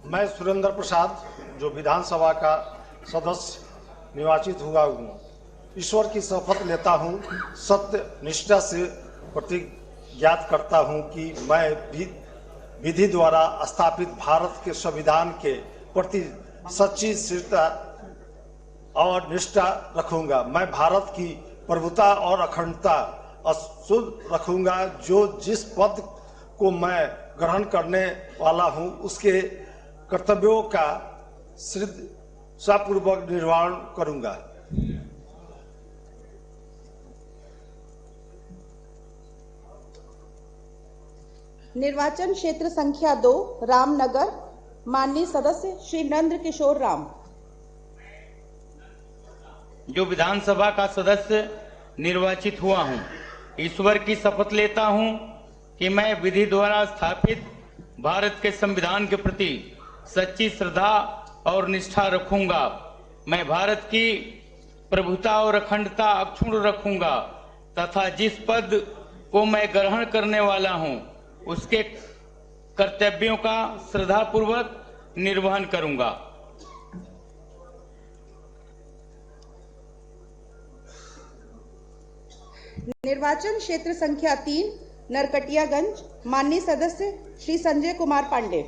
मैं सुरेंद्र प्रसाद जो विधानसभा का सदस्य निर्वाचित हुआ हूँ, ईश्वर की शपथ लेता हूँ, सत्य निष्ठा से प्रतिज्ञात करता हूँ कि मैं विधि द्वारा स्थापित भारत के संविधान के प्रति सच्ची श्रद्धा और निष्ठा रखूंगा। मैं भारत की प्रभुता और अखंडता अक्षुण्ण रखूंगा। जो जिस पद को मैं ग्रहण करने वाला हूं, उसके कर्तव्यों का श्रद्धापूर्वक निर्वहन करूंगा। निर्वाचन क्षेत्र संख्या 2 रामनगर, माननीय सदस्य श्री नंद किशोर राम। जो विधानसभा का सदस्य निर्वाचित हुआ हूं, ईश्वर की शपथ लेता हूं कि मैं विधि द्वारा स्थापित भारत के संविधान के प्रति सच्ची श्रद्धा और निष्ठा रखूंगा। मैं भारत की प्रभुता और अखंडता अक्षुण्ण रखूंगा तथा जिस पद को मैं ग्रहण करने वाला हूं, उसके कर्तव्यों का श्रद्धापूर्वक निर्वहन करूंगा। निर्वाचन क्षेत्र संख्या 3 नरकटियागंज, माननीय सदस्य श्री संजय कुमार पांडे।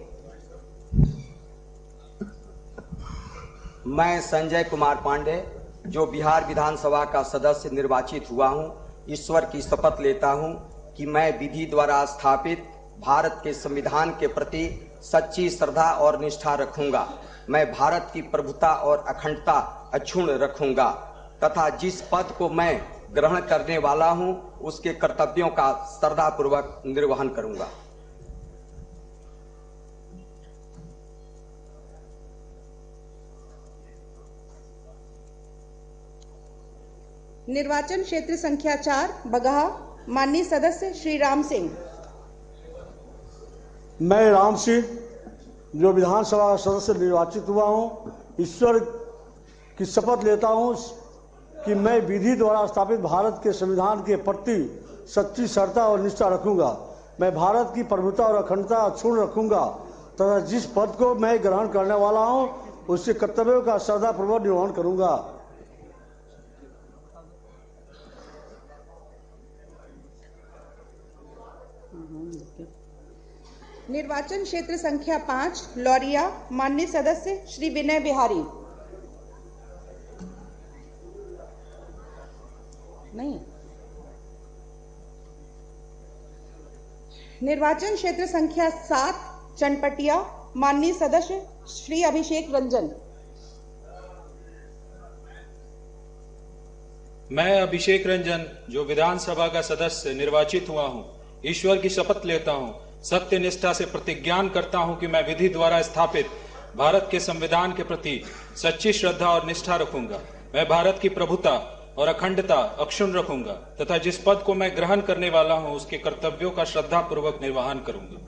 मैं संजय कुमार पांडे जो बिहार विधानसभा का सदस्य निर्वाचित हुआ हूं, ईश्वर की शपथ लेता हूं कि मैं विधि द्वारा स्थापित भारत के संविधान के प्रति सच्ची श्रद्धा और निष्ठा रखूंगा। मैं भारत की प्रभुता और अखंडता अक्षुण्ण रखूंगा तथा जिस पद को मैं ग्रहण करने वाला हूं, उसके कर्तव्यों का श्रद्धापूर्वक निर्वहन करूंगा। निर्वाचन क्षेत्र संख्या 4 बगहा, माननीय सदस्य श्री राम सिंह। मैं राम सिंह जो विधानसभा का सदस्य निर्वाचित हुआ हूं, ईश्वर की शपथ लेता हूं कि मैं विधि द्वारा स्थापित भारत के संविधान के प्रति सच्ची श्रद्धा और निष्ठा रखूंगा। मैं भारत की प्रभुता और अखंडता अक्षुण्ण रखूंगा तथा जिस पद को मैं ग्रहण करने वाला हूं, उसके कर्तव्यों का श्रद्धापूर्वक निर्वहन करूंगा। निर्वाचन क्षेत्र संख्या 5 लौरिया, माननीय सदस्य श्री विनय बिहारी। नहीं। निर्वाचन क्षेत्र संख्या 7 चनपटिया, माननीय सदस्य श्री अभिषेक रंजन। मैं अभिषेक रंजन जो विधानसभा का सदस्य निर्वाचित हुआ हूं, ईश्वर की शपथ लेता हूं, सत्य निष्ठा से प्रतिज्ञान करता हूं कि मैं विधि द्वारा स्थापित भारत के संविधान के प्रति सच्ची श्रद्धा और निष्ठा रखूंगा। मैं भारत की प्रभुता और अखंडता अक्षुण्ण रखूंगा तथा जिस पद को मैं ग्रहण करने वाला हूं, उसके कर्तव्यों का श्रद्धापूर्वक निर्वहन करूंगा।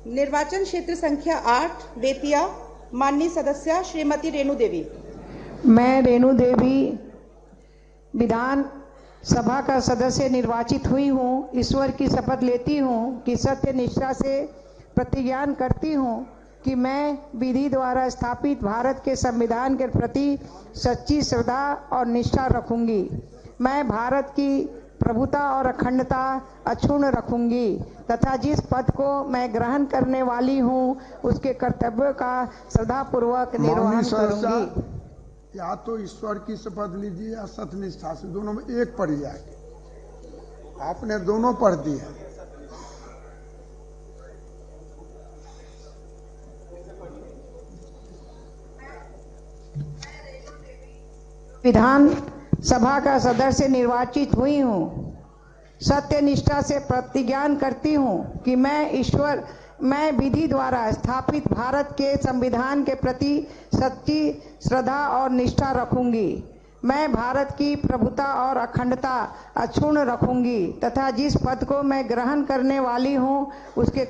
निर्वाचन क्षेत्र संख्या 8 बेतिया, माननीय सदस्य श्रीमती रेणु देवी। मैं रेणु देवी विधान सभा का सदस्य निर्वाचित हुई हूँ। ईश्वर की शपथ लेती हूँ कि सत्य निष्ठा से प्रतिज्ञान करती हूँ कि मैं विधि द्वारा स्थापित भारत के संविधान के प्रति सच्ची श्रद्धा और निष्ठा रखूंगी। मैं भारत की प्रभुता और अखंडता अक्षुण्ण रखूंगी तथा जिस पद को मैं ग्रहण करने वाली हूँ, उसके कर्तव्यों का श्रद्धापूर्वक निर्वहन करूंगी। या तो ईश्वर की शपथ लीजिए या सत्य निष्ठा से, दोनों में एक पढ़ जाएगी। आपने दोनों पढ़ दिए। विधान सभा का सदस्य निर्वाचित हुई हूँ। सत्य निष्ठा से प्रतिज्ञान करती हूँ कि मैं विधि द्वारा स्थापित भारत के संविधान के प्रति सच्ची श्रद्धा और निष्ठा रखूंगी। मैं भारत की प्रभुता और अखंडता अक्षुण्ण रखूंगी तथा जिस पद को मैं ग्रहण करने वाली हूँ, उसके